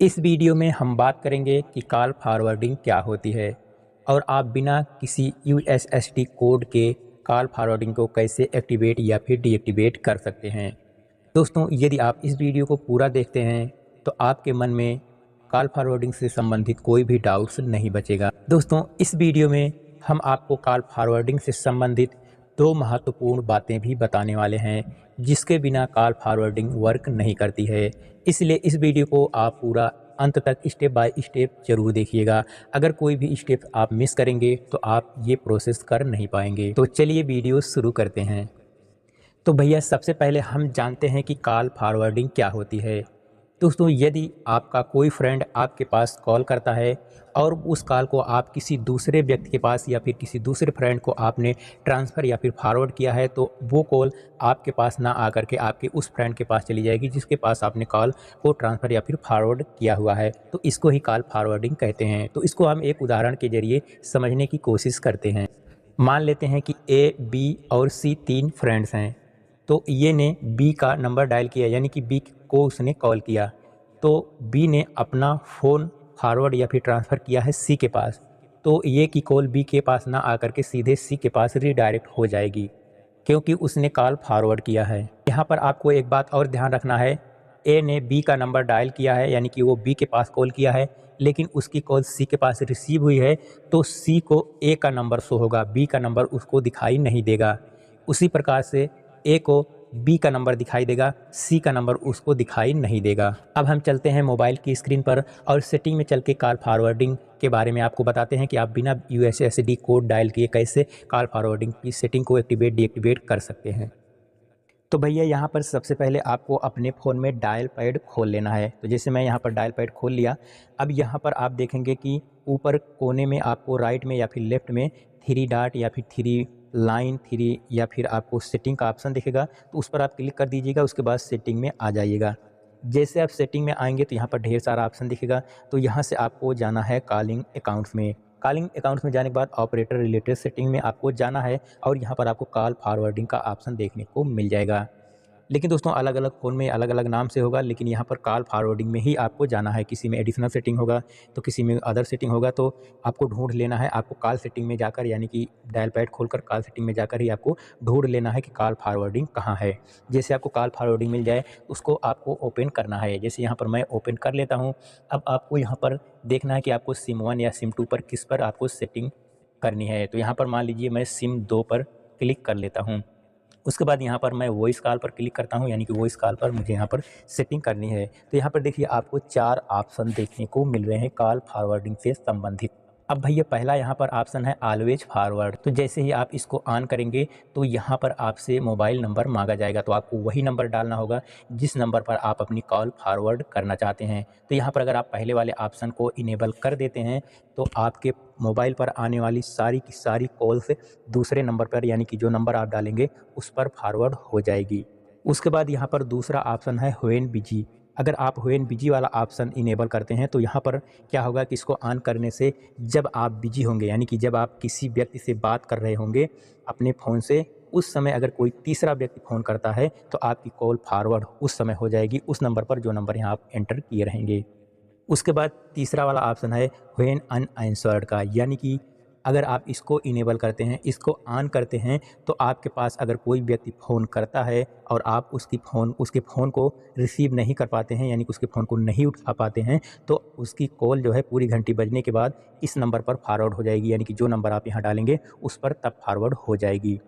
इस वीडियो में हम बात करेंगे कि कॉल फॉरवर्डिंग क्या होती है और आप बिना किसी यूएसएसडी कोड के कॉल फॉरवर्डिंग को कैसे एक्टिवेट या फिर डीएक्टिवेट कर सकते हैं। दोस्तों, यदि आप इस वीडियो को पूरा देखते हैं तो आपके मन में कॉल फॉरवर्डिंग से संबंधित कोई भी डाउट्स नहीं बचेगा। दोस्तों, इस वीडियो में हम आपको कॉल फॉरवर्डिंग से संबंधित दो महत्वपूर्ण बातें भी बताने वाले हैं जिसके बिना कॉल फॉरवर्डिंग वर्क नहीं करती है। इसलिए इस वीडियो को आप पूरा अंत तक स्टेप बाय स्टेप ज़रूर देखिएगा। अगर कोई भी स्टेप आप मिस करेंगे तो आप ये प्रोसेस कर नहीं पाएंगे। तो चलिए वीडियो शुरू करते हैं। तो भैया, सबसे पहले हम जानते हैं कि कॉल फॉरवर्डिंग क्या होती है। दोस्तों, यदि आपका कोई फ्रेंड आपके पास कॉल करता है और उस कॉल को आप किसी दूसरे व्यक्ति के पास या फिर किसी दूसरे फ्रेंड को आपने ट्रांसफ़र या फिर फॉरवर्ड किया है, तो वो कॉल आपके पास ना आकर के आपके उस फ्रेंड के पास चली जाएगी जिसके पास आपने कॉल को ट्रांसफ़र या फिर फॉरवर्ड किया हुआ है। तो इसको ही कॉल फॉरवर्डिंग कहते हैं। तो इसको हम एक उदाहरण के ज़रिए समझने की कोशिश करते हैं। मान लेते हैं कि ए, बी और सी तीन फ्रेंड्स हैं। तो ए ने बी का नंबर डायल किया, यानी कि बी को उसने कॉल किया। तो बी ने अपना फ़ोन फॉरवर्ड या फिर ट्रांसफ़र किया है सी के पास। तो ए की कॉल बी के पास ना आकर के सीधे सी के पास रीडायरेक्ट हो जाएगी, क्योंकि उसने कॉल फॉरवर्ड किया है। यहाँ पर आपको एक बात और ध्यान रखना है, ए ने बी का नंबर डायल किया है, यानी कि वो बी के पास कॉल किया है, लेकिन उसकी कॉल सी के पास रिसीव हुई है। तो सी को ए का नंबर शो होगा, बी का नंबर उसको दिखाई नहीं देगा। उसी प्रकार से ए को बी का नंबर दिखाई देगा, सी का नंबर उसको दिखाई नहीं देगा। अब हम चलते हैं मोबाइल की स्क्रीन पर और सेटिंग में चल के कॉल फॉरवर्डिंग के बारे में आपको बताते हैं कि आप बिना यूएसएसडी कोड डायल किए कैसे कॉल फॉरवर्डिंग की सेटिंग को एक्टिवेट डीएक्टिवेट कर सकते हैं। तो भैया, यहाँ पर सबसे पहले आपको अपने फ़ोन में डायल पैड खोल लेना है। तो जैसे मैं यहाँ पर डायल पैड खोल लिया। अब यहाँ पर आप देखेंगे कि ऊपर कोने में आपको राइट में या फिर लेफ़्ट में थ्री डॉट या फिर थ्री लाइन थ्री या फिर आपको सेटिंग का ऑप्शन दिखेगा। तो उस पर आप क्लिक कर दीजिएगा, उसके बाद सेटिंग में आ जाइएगा। जैसे आप सेटिंग में आएंगे तो यहाँ पर ढेर सारा ऑप्शन दिखेगा। तो यहाँ से आपको जाना है कॉलिंग अकाउंट्स में। कॉलिंग अकाउंट्स में जाने के बाद ऑपरेटर रिलेटेड सेटिंग में आपको जाना है और यहाँ पर आपको कॉल फॉरवर्डिंग का ऑप्शन देखने को मिल जाएगा। लेकिन दोस्तों, अलग-अलग फ़ोन में अलग-अलग नाम से होगा, लेकिन यहाँ पर कॉल फॉरवर्डिंग में ही आपको जाना है। किसी में एडिशनल सेटिंग होगा, तो किसी में अदर सेटिंग होगा। तो आपको ढूँढ लेना है, आपको कॉल सेटिंग में जाकर, यानी कि डायल पैड खोलकर कॉल सेटिंग में जाकर ही आपको ढूँढ लेना है कि कॉल फॉरवर्डिंग कहाँ है। जैसे आपको कॉल फॉरवर्डिंग मिल जाए, उसको आपको ओपन करना है। जैसे यहाँ पर मैं ओपन कर लेता हूँ। अब आपको यहाँ पर देखना है कि आपको सिम 1 या सिम 2 पर किस पर आपको सेटिंग करनी है। तो यहाँ पर मान लीजिए मैं सिम 2 पर क्लिक कर लेता हूँ। उसके बाद यहाँ पर मैं वॉइस कॉल पर क्लिक करता हूँ, यानी कि वॉइस कॉल पर मुझे यहाँ पर सेटिंग करनी है। तो यहाँ पर देखिए आपको 4 ऑप्शन देखने को मिल रहे हैं कॉल फॉरवर्डिंग से संबंधित। अब भैया, पहला यहाँ पर ऑप्शन है ऑलवेज फॉरवर्ड। तो जैसे ही आप इसको ऑन करेंगे तो यहाँ पर आपसे मोबाइल नंबर मांगा जाएगा। तो आपको वही नंबर डालना होगा जिस नंबर पर आप अपनी कॉल फॉरवर्ड करना चाहते हैं। तो यहाँ पर अगर आप पहले वाले ऑप्शन को इनेबल कर देते हैं तो आपके मोबाइल पर आने वाली सारी की सारी कॉल्स दूसरे नंबर पर, यानी कि जो नंबर आप डालेंगे उस पर फॉरवर्ड हो जाएगी। उसके बाद यहाँ पर दूसरा ऑप्शन है व्हेन बिजी। अगर आप व्हेन बिजी वाला ऑप्शन इनेबल करते हैं तो यहाँ पर क्या होगा कि इसको ऑन करने से जब आप बिजी होंगे, यानी कि जब आप किसी व्यक्ति से बात कर रहे होंगे अपने फ़ोन से, उस समय अगर कोई तीसरा व्यक्ति फ़ोन करता है तो आपकी कॉल फॉरवर्ड उस समय हो जाएगी उस नंबर पर जो नंबर यहाँ आप एंटर किए रहेंगे। उसके बाद तीसरा वाला ऑप्शन है व्हेन अनआंसर्ड का, यानी कि अगर आप इसको इनेबल करते हैं, इसको ऑन करते हैं, तो आपके पास अगर कोई व्यक्ति फ़ोन करता है और आप उसके फ़ोन को रिसीव नहीं कर पाते हैं, यानी कि उसके फ़ोन को नहीं उठा पाते हैं, तो उसकी कॉल जो है पूरी घंटी बजने के बाद इस नंबर पर फॉरवर्ड हो जाएगी, यानी कि जो नंबर आप यहाँ डालेंगे उस पर तब फॉरवर्ड हो जाएगी।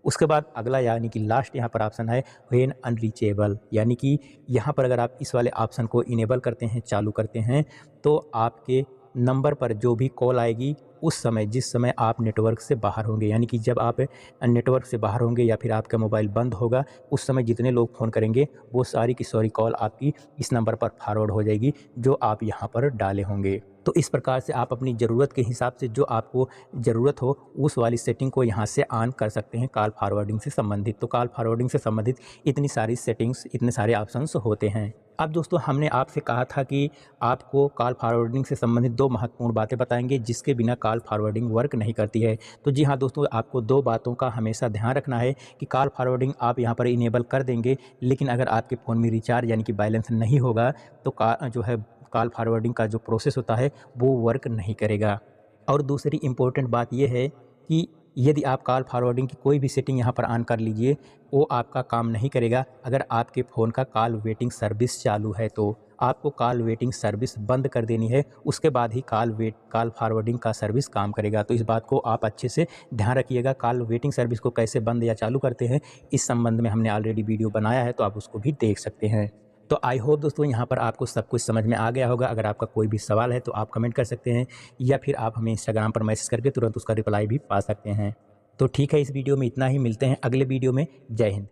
उसके बाद अगला, यानी कि लास्ट यहाँ पर ऑप्शन है व्हेन अनरीचेबल, यानी कि यहाँ पर अगर आप इस वाले ऑप्शन को इनेबल करते हैं, चालू करते हैं, तो आपके नंबर पर जो भी कॉल आएगी उस समय, जिस समय आप नेटवर्क से बाहर होंगे, यानी कि जब आप नेटवर्क से बाहर होंगे या फिर आपका मोबाइल बंद होगा, उस समय जितने लोग फ़ोन करेंगे वो सारी की सारी कॉल आपकी इस नंबर पर फॉरवर्ड हो जाएगी जो आप यहाँ पर डाले होंगे। तो इस प्रकार से आप अपनी ज़रूरत के हिसाब से जो आपको ज़रूरत हो उस वाली सेटिंग को यहाँ से ऑन कर सकते हैं कॉल फॉरवर्डिंग से संबंधित। तो कॉल फॉरवर्डिंग से संबंधित इतनी सारी सेटिंग्स, इतने सारे ऑप्शंस होते हैं। अब दोस्तों, हमने आपसे कहा था कि आपको कॉल फॉरवर्डिंग से संबंधित दो महत्वपूर्ण बातें बताएंगे जिसके बिना कॉल फॉरवर्डिंग वर्क नहीं करती है। तो जी हाँ दोस्तों, आपको दो बातों का हमेशा ध्यान रखना है कि कॉल फॉरवर्डिंग आप यहाँ पर इनेबल कर देंगे, लेकिन अगर आपके फ़ोन में रिचार्ज यानी कि बैलेंस नहीं होगा तो जो है कॉल फॉरवर्डिंग का जो प्रोसेस होता है वो वर्क नहीं करेगा। और दूसरी इम्पोर्टेंट बात ये है कि यदि आप कॉल फॉरवर्डिंग की कोई भी सेटिंग यहाँ पर ऑन कर लीजिए, वो आपका काम नहीं करेगा अगर आपके फ़ोन का कॉल वेटिंग सर्विस चालू है तो। आपको कॉल वेटिंग सर्विस बंद कर देनी है, उसके बाद ही कॉल फॉरवर्डिंग का सर्विस काम करेगा। तो इस बात को आप अच्छे से ध्यान रखिएगा। कॉल वेटिंग सर्विस को कैसे बंद या चालू करते हैं, इस संबंध में हमने ऑलरेडी वीडियो बनाया है, तो आप उसको भी देख सकते हैं। तो आई होप दोस्तों यहाँ पर आपको सब कुछ समझ में आ गया होगा। अगर आपका कोई भी सवाल है तो आप कमेंट कर सकते हैं या फिर आप हमें इंस्टाग्राम पर मैसेज करके तुरंत उसका रिप्लाई भी पा सकते हैं। तो ठीक है, इस वीडियो में इतना ही। मिलते हैं अगले वीडियो में। जय हिंद।